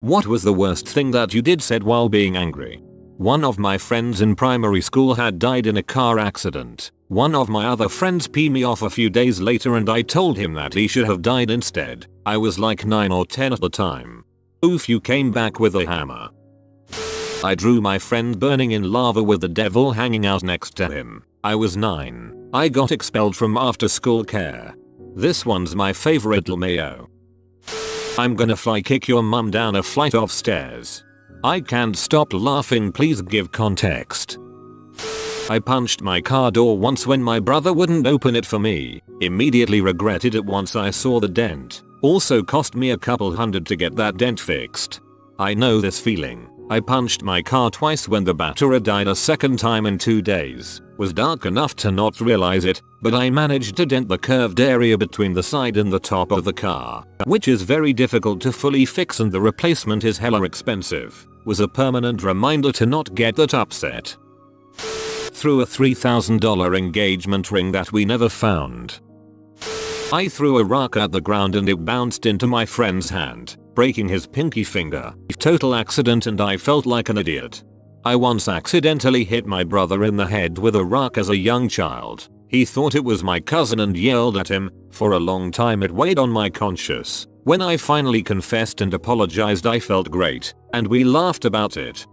What was the worst thing that you did said while being angry? One of my friends in primary school had died in a car accident. One of my other friends peed me off a few days later and I told him that he should have died instead. I was like 9 or 10 at the time. Oof, you came back with a hammer. I drew my friend burning in lava with the devil hanging out next to him. I was 9. I got expelled from after school care. This one's my favorite, LMAO. I'm gonna fly kick your mum down a flight of stairs. I can't stop laughing, please give context. I punched my car door once when my brother wouldn't open it for me. Immediately regretted it once I saw the dent. Also cost me a couple hundred to get that dent fixed. I know this feeling. I punched my car twice when the battery died a second time in 2 days. Was dark enough to not realize it, but I managed to dent the curved area between the side and the top of the car, which is very difficult to fully fix and the replacement is hella expensive. Was a permanent reminder to not get that upset. Threw a $3,000 engagement ring that we never found. I threw a rock at the ground and it bounced into my friend's hand, breaking his pinky finger. Total accident and I felt like an idiot. I once accidentally hit my brother in the head with a rock as a young child. He thought it was my cousin and yelled at him. For a long time it weighed on my conscience. When I finally confessed and apologized I felt great, and we laughed about it.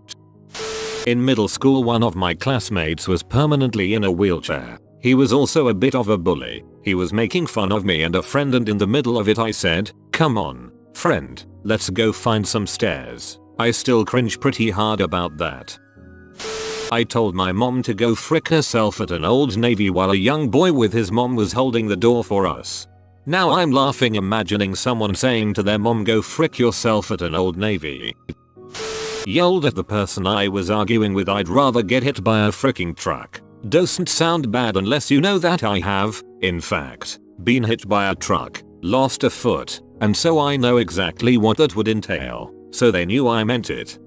In middle school one of my classmates was permanently in a wheelchair. He was also a bit of a bully. He was making fun of me and a friend and in the middle of it I said, "Come on, friend, let's go find some stairs." I still cringe pretty hard about that. I told my mom to go frick herself at an Old Navy while a young boy with his mom was holding the door for us. Now I'm laughing imagining someone saying to their mom, "Go frick yourself at an Old Navy." Yelled at the person I was arguing with, "I'd rather get hit by a fricking truck." Doesn't sound bad unless you know that I have, in fact, been hit by a truck, lost a foot, and so I know exactly what that would entail. So they knew I meant it.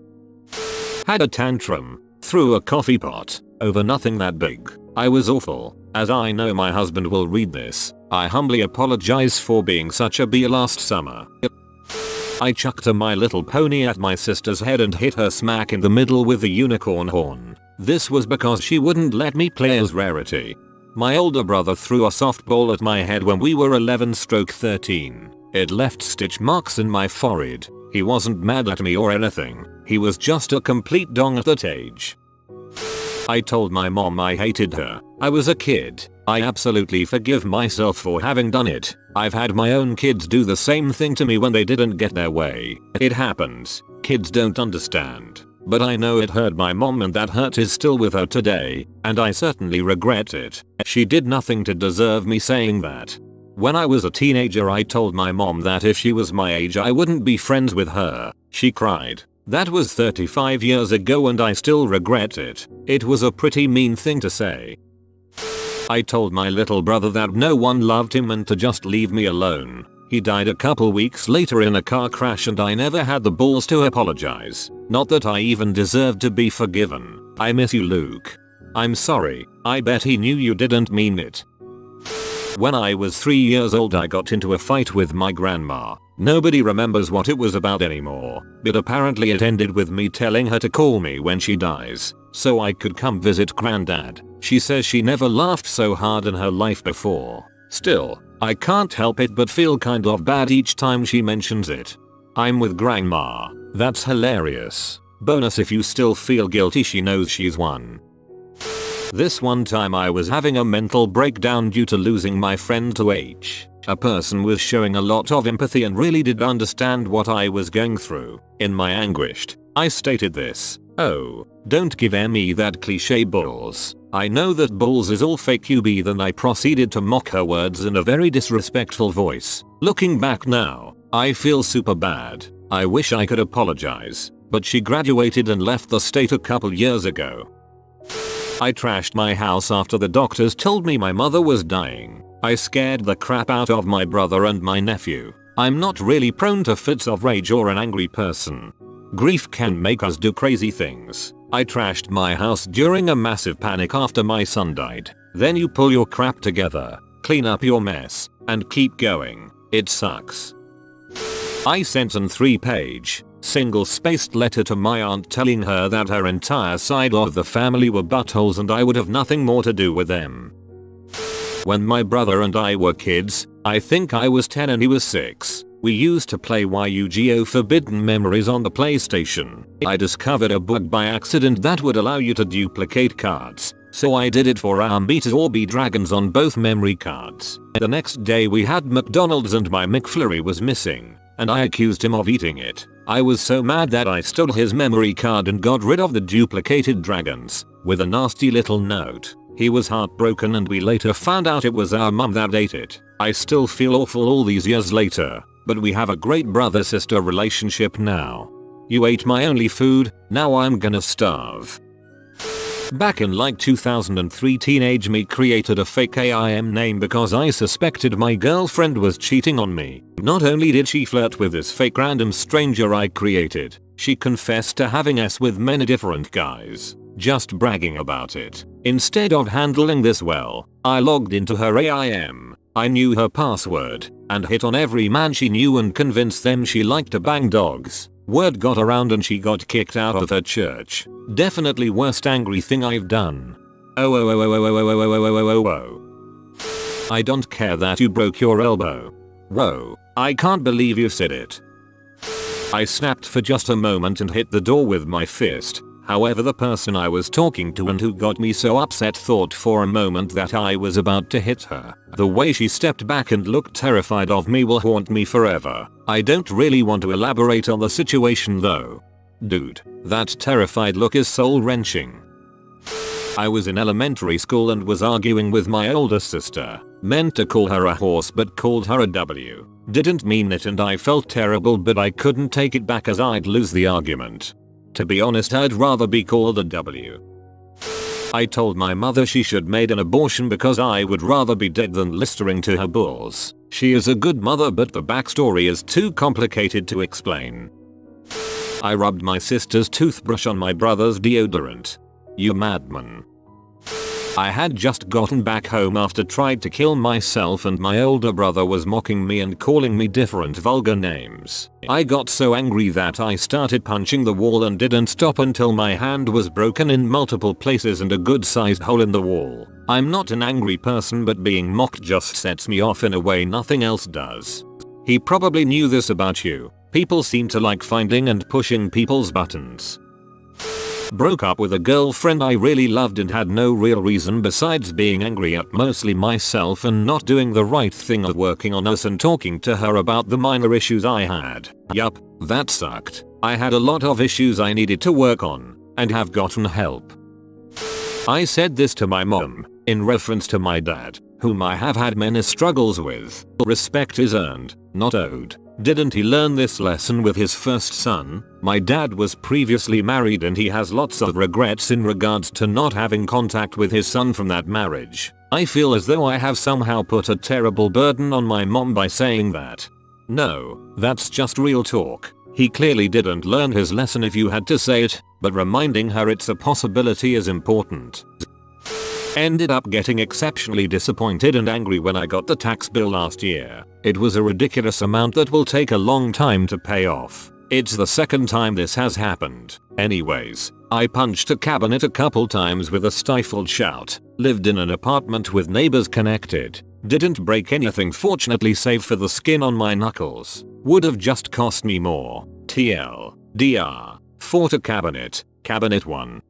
Had a tantrum, threw a coffee pot, over nothing that big. I was awful. As I know my husband will read this, I humbly apologize for being such a bee last summer. I chucked a My Little Pony at my sister's head and hit her smack in the middle with the unicorn horn. This was because she wouldn't let me play as Rarity. My older brother threw a softball at my head when we were 11/13. It left stitch marks in my forehead. He wasn't mad at me or anything. He was just a complete dong at that age. I told my mom I hated her. I was a kid. I absolutely forgive myself for having done it. I've had my own kids do the same thing to me when they didn't get their way. It happens. Kids don't understand. But I know it hurt my mom and that hurt is still with her today, and I certainly regret it. She did nothing to deserve me saying that. When I was a teenager I told my mom that if she was my age I wouldn't be friends with her. She cried. That was 35 years ago and I still regret it. It was a pretty mean thing to say. I told my little brother that no one loved him and to just leave me alone. He died a couple weeks later in a car crash and I never had the balls to apologize. Not that I even deserved to be forgiven. I miss you, Luke. I'm sorry. I bet he knew you didn't mean it. When I was 3 years old I got into a fight with my grandma. Nobody remembers what it was about anymore, but apparently it ended with me telling her to call me when she dies, so I could come visit granddad. She says she never laughed so hard in her life before. Still, I can't help it but feel kind of bad each time she mentions it. I'm with grandma. That's hilarious. Bonus if you still feel guilty, she knows she's won. This one time I was having a mental breakdown due to losing my friend to H. A person was showing a lot of empathy and really did understand what I was going through. In my anguish, I stated this. "Oh, don't give me that cliche balls. I know that balls is all fake QB." Then I proceeded to mock her words in a very disrespectful voice. Looking back now, I feel super bad. I wish I could apologize, but she graduated and left the state a couple years ago. I trashed my house after the doctors told me my mother was dying. I scared the crap out of my brother and my nephew. I'm not really prone to fits of rage or an angry person. Grief can make us do crazy things. I trashed my house during a massive panic after my son died. Then you pull your crap together, clean up your mess, and keep going. It sucks. I sent an 3-page, Single-spaced letter to my aunt telling her that her entire side of the family were buttholes and I would have nothing more to do with them. When my brother and I were kids, I think I was 10 and he was 6, we used to play Yu-Gi-Oh! Forbidden Memories on the PlayStation. I discovered a bug by accident that would allow you to duplicate cards, so I did it for our Beat or Be Dragons on both memory cards. The next day we had McDonald's and my McFlurry was missing, and I accused him of eating it. I was so mad that I stole his memory card and got rid of the duplicated dragons, with a nasty little note. He was heartbroken and we later found out it was our mum that ate it. I still feel awful all these years later, but we have a great brother-sister relationship now. You ate my only food, now I'm gonna starve. Back in like 2003, teenage me created a fake AIM name because I suspected my girlfriend was cheating on me. Not only did she flirt with this fake random stranger I created, she confessed to having sex with many different guys, just bragging about it. Instead of handling this well, I logged into her AIM. I knew her password and hit on every man she knew and convinced them she liked to bang dogs. Word got around and she got kicked out of her church. Definitely worst angry thing I've done. Oh. I don't care that you broke your elbow. Whoa, I can't believe you said it. I snapped for just a moment and hit the door with my fist. However, the person I was talking to and who got me so upset thought for a moment that I was about to hit her. The way she stepped back and looked terrified of me will haunt me forever. I don't really want to elaborate on the situation though. Dude, that terrified look is soul-wrenching. I was in elementary school and was arguing with my older sister. Meant to call her a horse but called her a W. Didn't mean it and I felt terrible, but I couldn't take it back as I'd lose the argument. To be honest, I'd rather be called a W. I told my mother she should made an abortion because I would rather be dead than listening to her bulls. She is a good mother, but the backstory is too complicated to explain. I rubbed my sister's toothbrush on my brother's deodorant. You madman. I had just gotten back home after trying to kill myself and my older brother was mocking me and calling me different vulgar names. I got so angry that I started punching the wall and didn't stop until my hand was broken in multiple places and a good sized hole in the wall. I'm not an angry person, but being mocked just sets me off in a way nothing else does. He probably knew this about you. People seem to like finding and pushing people's buttons. Broke up with a girlfriend I really loved and had no real reason besides being angry at mostly myself and not doing the right thing of working on us and talking to her about the minor issues I had. Yup, that sucked. I had a lot of issues I needed to work on and have gotten help. I said this to my mom in reference to my dad, whom I have had many struggles with. Respect is earned, not owed. Didn't he learn this lesson with his first son? My dad was previously married and he has lots of regrets in regards to not having contact with his son from that marriage. I feel as though I have somehow put a terrible burden on my mom by saying that. No, that's just real talk. He clearly didn't learn his lesson if you had to say it, but reminding her it's a possibility is important. Ended up getting exceptionally disappointed and angry when I got the tax bill last year. It was a ridiculous amount that will take a long time to pay off. It's the second time this has happened. Anyways, I punched a cabinet a couple times with a stifled shout. Lived in an apartment with neighbors connected. Didn't break anything fortunately save for the skin on my knuckles. Would have just cost me more. TL. DR. Fought a cabinet. Cabinet 1.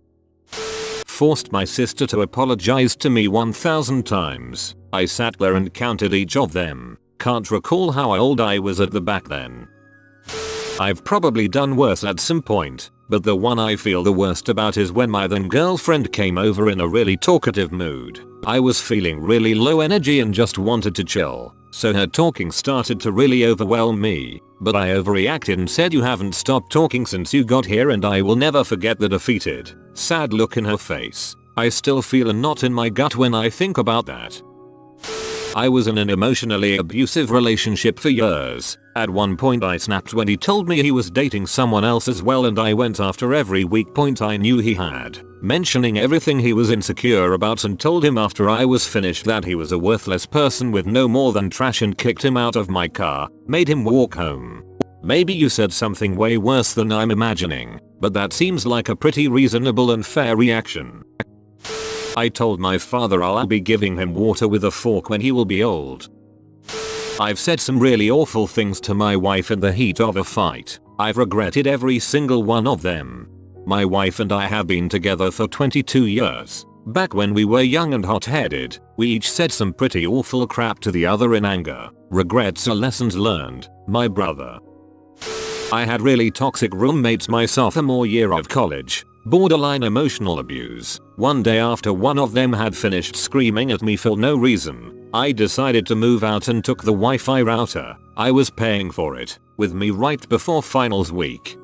Forced my sister to apologize to me 1,000 times. I sat there and counted each of them. Can't recall how old I was at the back then. I've probably done worse at some point, but the one I feel the worst about is when my then girlfriend came over in a really talkative mood. I was feeling really low energy and just wanted to chill, so her talking started to really overwhelm me, but I overreacted and said, "You haven't stopped talking since you got here," and I will never forget the defeated, sad look in her face. I still feel a knot in my gut when I think about that. I was in an emotionally abusive relationship for years. At one point I snapped when he told me he was dating someone else as well, and I went after every weak point I knew he had, mentioning everything he was insecure about, and told him after I was finished that he was a worthless person with no more than trash and kicked him out of my car, made him walk home. Maybe you said something way worse than I'm imagining, but that seems like a pretty reasonable and fair reaction. I told my father I'll be giving him water with a fork when he will be old. I've said some really awful things to my wife in the heat of a fight. I've regretted every single one of them. My wife and I have been together for 22 years. Back when we were young and hot-headed, we each said some pretty awful crap to the other in anger. Regrets are lessons learned, my brother. I had really toxic roommates my sophomore year of college. Borderline emotional abuse. One day after one of them had finished screaming at me for no reason, I decided to move out and took the Wi-Fi router. I was paying for it, with me right before finals week.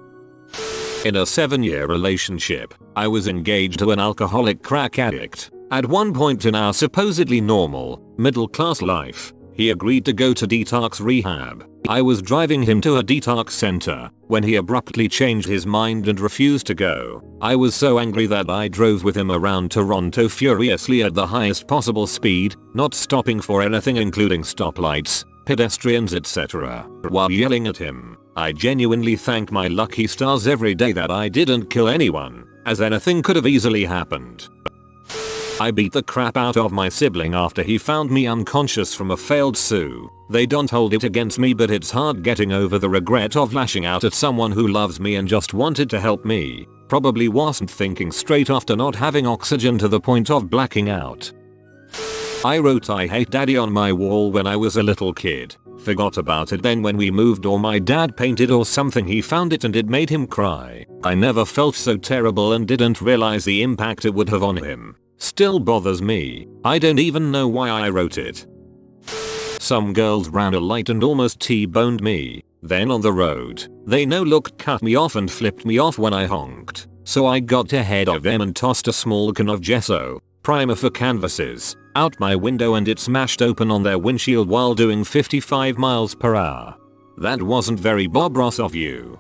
In a 7-year relationship, I was engaged to an alcoholic crack addict. At one point in our supposedly normal, middle-class life, he agreed to go to detox rehab. I was driving him to a detox center when he abruptly changed his mind and refused to go. I was so angry that I drove with him around Toronto furiously at the highest possible speed, not stopping for anything including stoplights, pedestrians, etc. While yelling at him, I genuinely thank my lucky stars every day that I didn't kill anyone, as anything could have easily happened. I beat the crap out of my sibling after he found me unconscious from a failed sue. They don't hold it against me, but it's hard getting over the regret of lashing out at someone who loves me and just wanted to help me. Probably wasn't thinking straight after not having oxygen to the point of blacking out. I wrote "I hate daddy" on my wall when I was a little kid. Forgot about it then when we moved, or my dad painted or something, he found it and it made him cry. I never felt so terrible and didn't realize the impact it would have on him. Still bothers me. I don't even know why I wrote it. Some girls ran a light and almost T-boned me. Then on the road, they no-look cut me off and flipped me off when I honked. So I got ahead of them and tossed a small can of gesso, primer for canvases, out my window, and it smashed open on their windshield while doing 55 miles per hour. That wasn't very Bob Ross of you.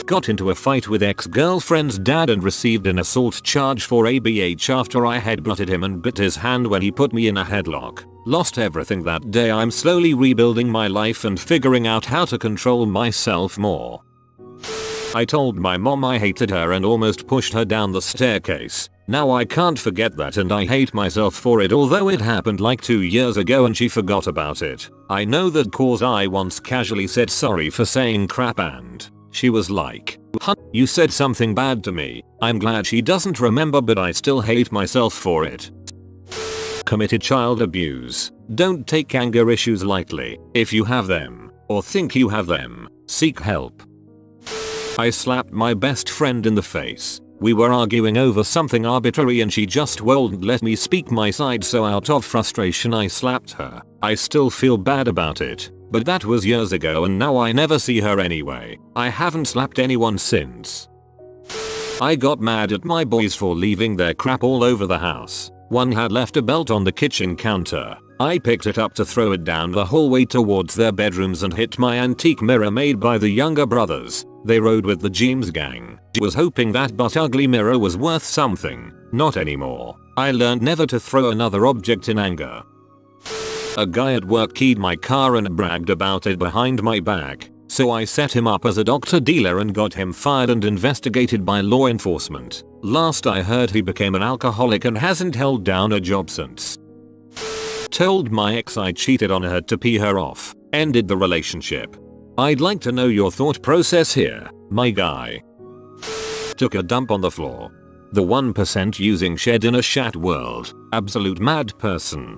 Got into a fight with ex-girlfriend's dad and received an assault charge for ABH after I headbutted him and bit his hand when he put me in a headlock. Lost everything that day. I'm slowly rebuilding my life and figuring out how to control myself more. I told my mom I hated her and almost pushed her down the staircase. Now I can't forget that and I hate myself for it, although it happened like 2 years ago and she forgot about it. I know that cause I once casually said sorry for saying crap and she was like, "Hun, you said something bad to me." I'm glad she doesn't remember, but I still hate myself for it. Committed child abuse. Don't take anger issues lightly. If you have them, or think you have them, seek help. I slapped my best friend in the face. We were arguing over something arbitrary and she just wouldn't let me speak my side, so out of frustration I slapped her. I still feel bad about it, but that was years ago and now I never see her anyway. I haven't slapped anyone since. I got mad at my boys for leaving their crap all over the house. One had left a belt on the kitchen counter. I picked it up to throw it down the hallway towards their bedrooms and hit my antique mirror made by the younger brothers. They rode with the James gang. Was hoping that but ugly mirror was worth something. Not anymore. I learned never to throw another object in anger. A guy at work keyed my car and bragged about it behind my back. So I set him up as a doctor dealer and got him fired and investigated by law enforcement. Last I heard he became an alcoholic and hasn't held down a job since. Told my ex I cheated on her to pee her off. Ended the relationship. I'd like to know your thought process here, my guy. Took a dump on the floor. The 1% using shed in a shat world. Absolute mad person.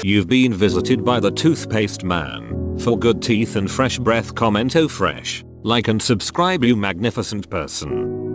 You've been visited by the toothpaste man. For good teeth and fresh breath, comment "Oh fresh." Like and subscribe, you magnificent person.